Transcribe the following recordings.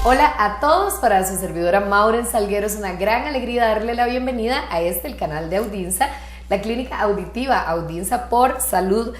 Hola a todos, para su servidora Mauren Salguero es una gran alegría darle la bienvenida a el canal de Audinsa, la clínica auditiva Audinsa por saludcr.tv.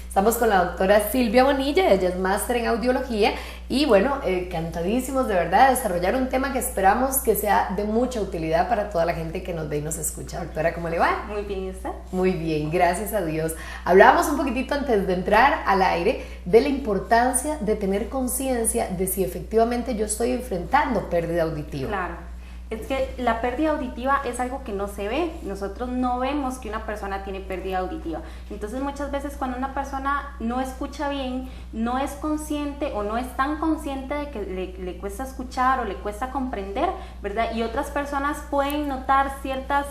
Estamos con la doctora Silvia Bonilla, ella es máster en audiología y bueno, encantadísimos de verdad de desarrollar un tema que esperamos que sea de mucha utilidad para toda la gente que nos ve y nos escucha. Doctora, ¿cómo le va? Muy bien, ¿y usted? Muy bien, gracias a Dios. Hablábamos un poquitito antes de entrar al aire de la importancia de tener conciencia de si efectivamente yo estoy enfrentando pérdida auditiva. Claro. Es que la pérdida auditiva es algo que no se ve. Nosotros no vemos que una persona tiene pérdida auditiva. Entonces muchas veces cuando una persona no escucha bien, no es consciente o no es tan consciente de que le cuesta escuchar o le cuesta comprender, ¿verdad? Y otras personas pueden notar ciertos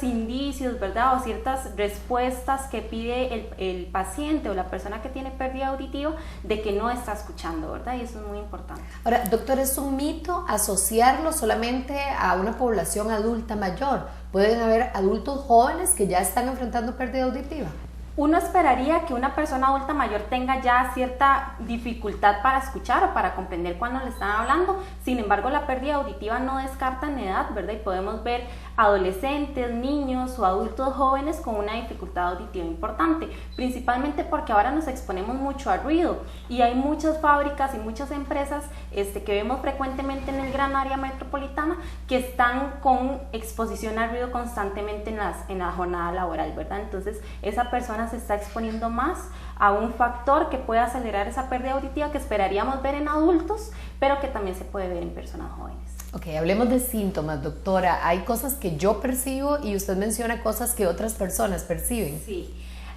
indicios, ¿verdad? O ciertas respuestas que pide el paciente o la persona que tiene pérdida auditiva de que no está escuchando, ¿verdad? Y eso es muy importante. Ahora, doctor, ¿es un mito asociarlo solamente a una población adulta mayor? ¿Pueden haber adultos jóvenes que ya están enfrentando pérdida auditiva? Uno esperaría que una persona adulta mayor tenga ya cierta dificultad para escuchar o para comprender cuando le están hablando. Sin embargo, la pérdida auditiva no descarta en edad, ¿verdad? Y podemos ver adolescentes, niños o adultos jóvenes con una dificultad auditiva importante, principalmente porque ahora nos exponemos mucho al ruido y hay muchas fábricas y muchas empresas que vemos frecuentemente en el gran área metropolitana que están con exposición al ruido constantemente en la jornada laboral, ¿verdad? Entonces esa persona se está exponiendo más a un factor que puede acelerar esa pérdida auditiva que esperaríamos ver en adultos, pero que también se puede ver en personas jóvenes. Ok, hablemos de síntomas, doctora. Hay cosas que yo percibo y usted menciona cosas que otras personas perciben. Sí,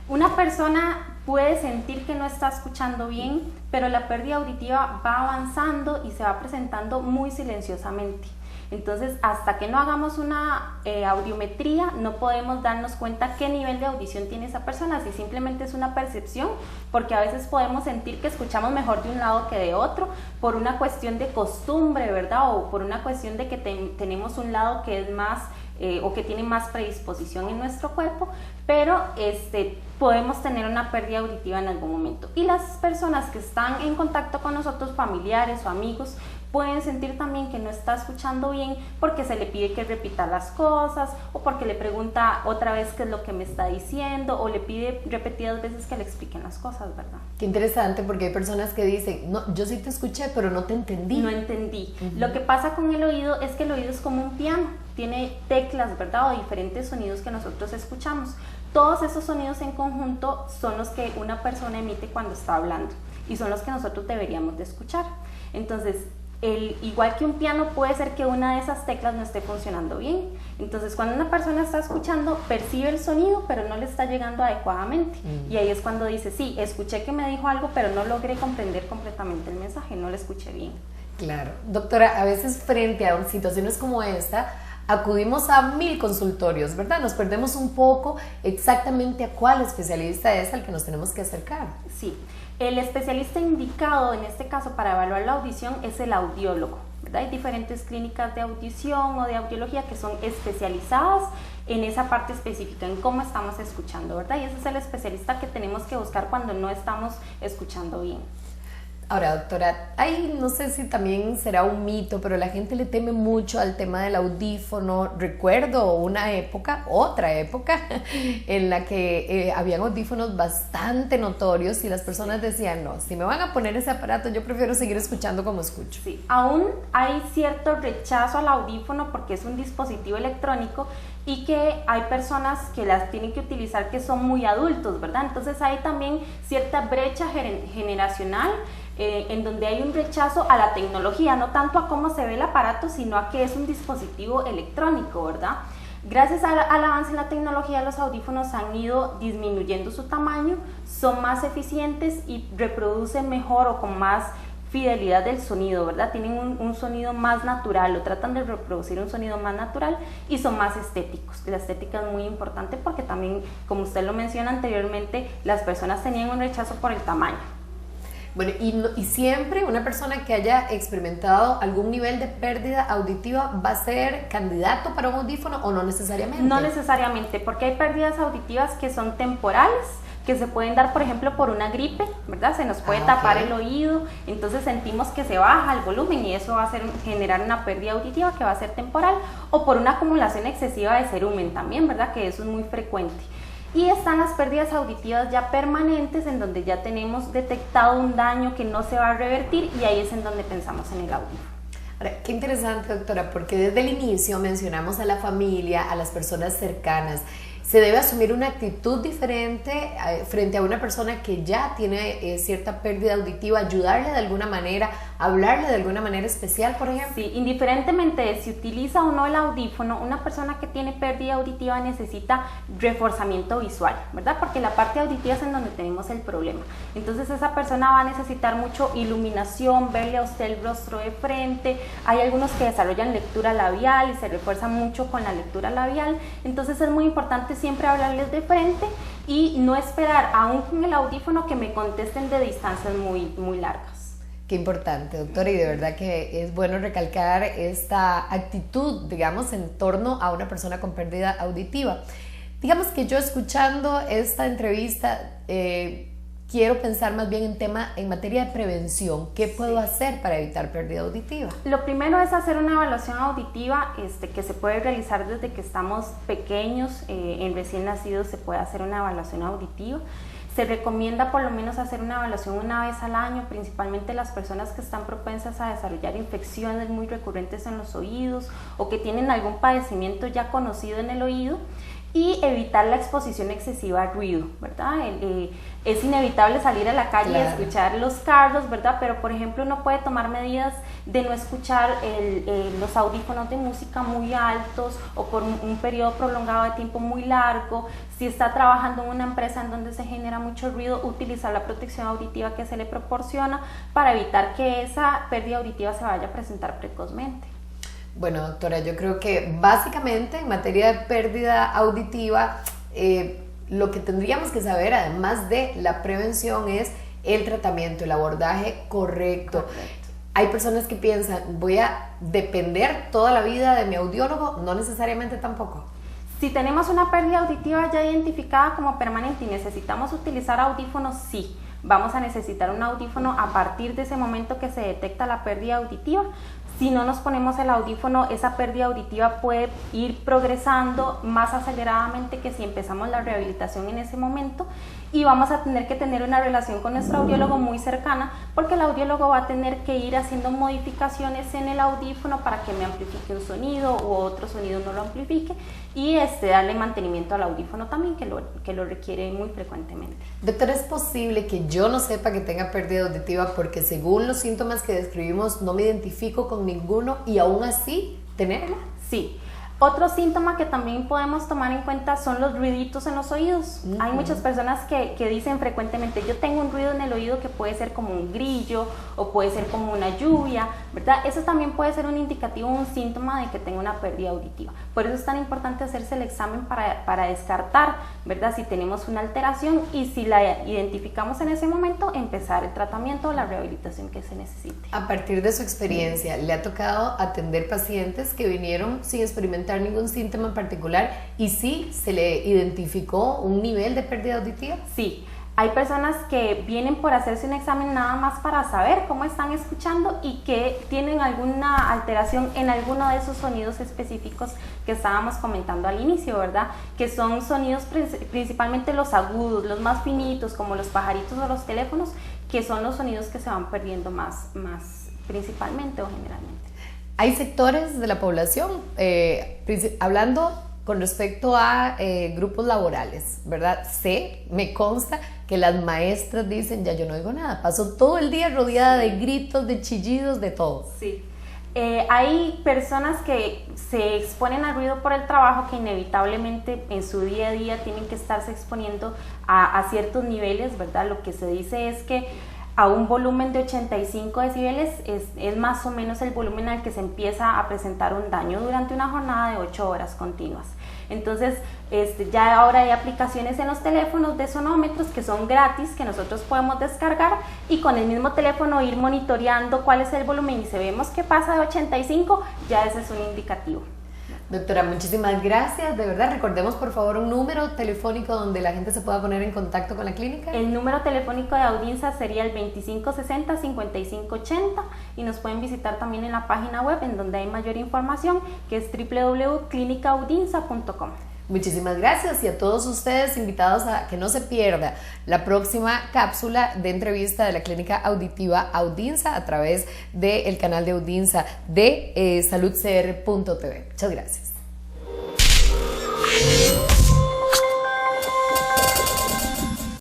una persona puede sentir que no está escuchando bien, pero la pérdida auditiva va avanzando y se va presentando muy silenciosamente. Entonces, hasta que no hagamos una audiometría, no podemos darnos cuenta qué nivel de audición tiene esa persona, si simplemente es una percepción, porque a veces podemos sentir que escuchamos mejor de un lado que de otro, por una cuestión de costumbre, ¿verdad? O por una cuestión de que tenemos un lado que es más, o que tiene más predisposición en nuestro cuerpo, pero podemos tener una pérdida auditiva en algún momento. Y las personas que están en contacto con nosotros, familiares o amigos, pueden sentir también que no está escuchando bien porque se le pide que repita las cosas o porque le pregunta otra vez qué es lo que me está diciendo o le pide repetidas veces que le expliquen las cosas, ¿verdad? Qué interesante, porque hay personas que dicen, no, yo sí te escuché, pero no te entendí. No entendí. Lo que pasa con el oído es que el oído es como un piano, tiene teclas, ¿verdad? O diferentes sonidos que nosotros escuchamos. Todos esos sonidos en conjunto son los que una persona emite cuando está hablando y son los que nosotros deberíamos de escuchar. Entonces, igual que un piano, puede ser que una de esas teclas no esté funcionando bien. Entonces, cuando una persona está escuchando, percibe el sonido, pero no le está llegando adecuadamente. Y ahí es cuando dice, sí, escuché que me dijo algo, pero no logré comprender completamente el mensaje, no lo escuché bien. Claro. Doctora, a veces frente a situaciones como esta, acudimos a 1000 consultorios, ¿verdad? Nos perdemos un poco exactamente a cuál especialista es al que nos tenemos que acercar. Sí. El especialista indicado en este caso para evaluar la audición es el audiólogo, ¿verdad? Hay diferentes clínicas de audición o de audiología que son especializadas en esa parte específica, en cómo estamos escuchando, ¿verdad? Y ese es el especialista que tenemos que buscar cuando no estamos escuchando bien. Ahora, doctora, no sé si también será un mito, pero la gente le teme mucho al tema del audífono. Recuerdo otra época, en la que habían audífonos bastante notorios y las personas decían, no, si me van a poner ese aparato, yo prefiero seguir escuchando como escucho. Sí, aún hay cierto rechazo al audífono porque es un dispositivo electrónico y que hay personas que las tienen que utilizar que son muy adultos, ¿verdad? Entonces hay también cierta brecha generacional en donde hay un rechazo a la tecnología, no tanto a cómo se ve el aparato, sino a que es un dispositivo electrónico, ¿verdad? Gracias al avance en la tecnología, los audífonos han ido disminuyendo su tamaño, son más eficientes y reproducen mejor o con más fidelidad del sonido, ¿verdad? Tienen un sonido más natural o tratan de reproducir un sonido más natural y son más estéticos. La estética es muy importante porque también, como usted lo menciona anteriormente, las personas tenían un rechazo por el tamaño. Bueno, y siempre una persona que haya experimentado algún nivel de pérdida auditiva va a ser candidato para un audífono o no necesariamente. No necesariamente, porque hay pérdidas auditivas que son temporales. que se pueden dar, por ejemplo, por una gripe, ¿verdad? Se nos puede tapar el oído, entonces sentimos que se baja el volumen y eso va a generar una pérdida auditiva que va a ser temporal, o por una acumulación excesiva de cerumen también, ¿verdad? Que eso es muy frecuente. Y están las pérdidas auditivas ya permanentes, en donde ya tenemos detectado un daño que no se va a revertir, y ahí es en donde pensamos en el audífono. Ahora, qué interesante, doctora, porque desde el inicio mencionamos a la familia, a las personas cercanas. Se debe asumir una actitud diferente frente a una persona que ya tiene cierta pérdida auditiva, ayudarle de alguna manera, hablarle de alguna manera especial, por ejemplo. Sí, indiferentemente de si utiliza o no el audífono, una persona que tiene pérdida auditiva necesita reforzamiento visual, ¿verdad? Porque la parte auditiva es en donde tenemos el problema. Entonces esa persona va a necesitar mucho iluminación, verle a usted el rostro de frente. Hay algunos que desarrollan lectura labial y se refuerzan mucho con la lectura labial. Entonces es muy importante siempre hablarles de frente y no esperar, aún con el audífono, que me contesten de distancias muy largas. Qué importante, doctora, y de verdad que es bueno recalcar esta actitud, digamos, en torno a una persona con pérdida auditiva. Digamos que yo, escuchando esta entrevista, quiero pensar más bien en materia de prevención. ¿Qué puedo hacer para evitar pérdida auditiva? Lo primero es hacer una evaluación auditiva que se puede realizar desde que estamos pequeños. En recién nacidos se puede hacer una evaluación auditiva. Se recomienda por lo menos hacer una evaluación una vez al año, principalmente las personas que están propensas a desarrollar infecciones muy recurrentes en los oídos o que tienen algún padecimiento ya conocido en el oído, y evitar la exposición excesiva al ruido, ¿verdad? Es inevitable salir a la calle y escuchar los carros, ¿verdad? Pero, por ejemplo, uno puede tomar medidas de no escuchar los audífonos de música muy altos o por un periodo prolongado de tiempo muy largo. Si está trabajando en una empresa en donde se genera mucho ruido, utilizar la protección auditiva que se le proporciona para evitar que esa pérdida auditiva se vaya a presentar precozmente. Bueno, doctora, yo creo que básicamente en materia de pérdida auditiva, lo que tendríamos que saber, además de la prevención, es el tratamiento, el abordaje correcto. Hay personas que piensan, voy a depender toda la vida de mi audiólogo, no necesariamente tampoco. Si tenemos una pérdida auditiva ya identificada como permanente y necesitamos utilizar audífonos, sí. Vamos a necesitar un audífono a partir de ese momento que se detecta la pérdida auditiva. Si no nos ponemos el audífono, esa pérdida auditiva puede ir progresando más aceleradamente que si empezamos la rehabilitación en ese momento, y vamos a tener que tener una relación con nuestro audiólogo muy cercana, porque el audiólogo va a tener que ir haciendo modificaciones en el audífono para que me amplifique un sonido u otro sonido no lo amplifique, y darle mantenimiento al audífono también, que lo requiere muy frecuentemente. Doctora, ¿es posible que yo no sepa que tenga pérdida auditiva porque según los síntomas que describimos no me identifico con ninguno y aún así tenerla? Sí. Otro síntoma que también podemos tomar en cuenta son los ruiditos en los oídos. Hay muchas personas que dicen frecuentemente, yo tengo un ruido en el oído que puede ser como un grillo o puede ser como una lluvia, ¿verdad? Eso también puede ser un indicativo, un síntoma de que tengo una pérdida auditiva. Por eso es tan importante hacerse el examen para descartar, ¿verdad? Si tenemos una alteración, y si la identificamos en ese momento, empezar el tratamiento o la rehabilitación que se necesite. A partir de su experiencia, ¿le ha tocado atender pacientes que vinieron sin experimentar ningún síntoma en particular y sí se le identificó un nivel de pérdida auditiva? Sí, hay personas que vienen por hacerse un examen nada más para saber cómo están escuchando y que tienen alguna alteración en alguno de esos sonidos específicos que estábamos comentando al inicio, ¿verdad? Que son sonidos principalmente los agudos, los más finitos, como los pajaritos o los teléfonos, que son los sonidos que se van perdiendo más principalmente o generalmente. Hay sectores de la población, hablando con respecto a grupos laborales, ¿verdad? Me consta que las maestras dicen, ya yo no oigo nada, paso todo el día rodeada de gritos, de chillidos, de todo. Sí. Hay personas que se exponen al ruido por el trabajo, que inevitablemente en su día a día tienen que estarse exponiendo a ciertos niveles, ¿verdad? Lo que se dice es que a un volumen de 85 decibeles es más o menos el volumen al que se empieza a presentar un daño durante una jornada de 8 horas continuas. Entonces, ya ahora hay aplicaciones en los teléfonos de sonómetros que son gratis, que nosotros podemos descargar y con el mismo teléfono ir monitoreando cuál es el volumen, y si vemos que pasa de 85, ya ese es un indicativo. Doctora, muchísimas gracias. De verdad, recordemos por favor un número telefónico donde la gente se pueda poner en contacto con la clínica. El número telefónico de Audinsa sería el 2560-5580 y nos pueden visitar también en la página web en donde hay mayor información, que es www.clinicaudinsa.com. Muchísimas gracias, y a todos ustedes invitados a que no se pierda la próxima cápsula de entrevista de la Clínica Auditiva Audinsa a través del canal de Audinsa de saludcr.tv. Muchas gracias.